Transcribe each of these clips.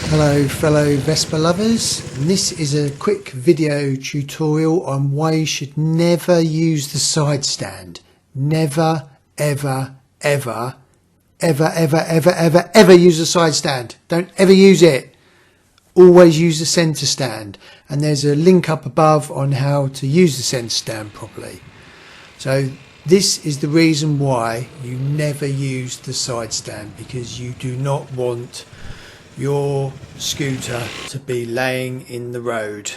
Hello fellow Vespa lovers, and this is a quick video tutorial on why you should never use the side stand. Never, ever, ever, ever, ever, ever, ever, ever use the side stand. Don't ever use it. Always use the centre stand, and there's a link up above on how to use the centre stand properly. So this is the reason why you never use the side stand, because you do not want your scooter to be laying in the road.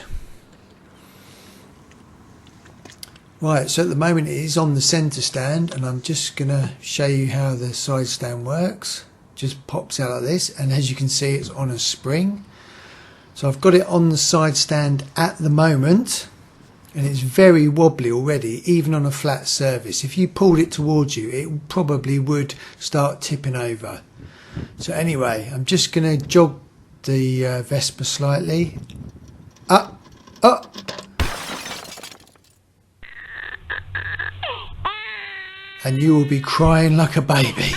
Right, so at the moment it is on the centre stand, and I'm just going to show you how the side stand works. Just pops out like this, and as you can see it's on a spring. So I've got it on the side stand at the moment, and it's very wobbly already, even on a flat surface. If you pulled it towards you, it probably would start tipping over. So anyway, I'm just going to jog the Vespa slightly. Up, up. And you will be crying like a baby.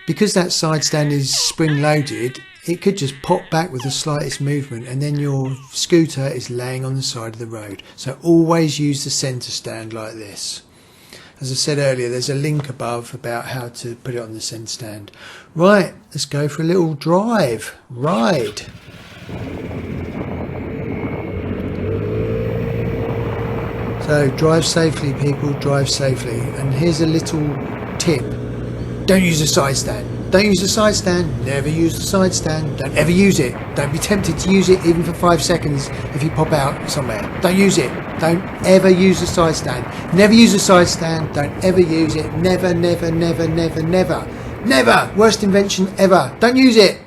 Because that side stand is spring loaded, it could just pop back with the slightest movement, and then your scooter is laying on the side of the road. So always use the centre stand like this. As I said earlier, there's a link above about how to put it on the centre stand. Right, let's go for a little ride. So drive safely, people, drive safely. And here's a little tip. Don't use the side stand. Don't use the side stand. Never use the side stand. Don't ever use it. Don't be tempted to use it even for 5 seconds if you pop out somewhere. Don't use it. Don't ever use the side stand. Never use the side stand. Don't ever use it. Never, never, never, never, never. Never. Worst invention ever. Don't use it.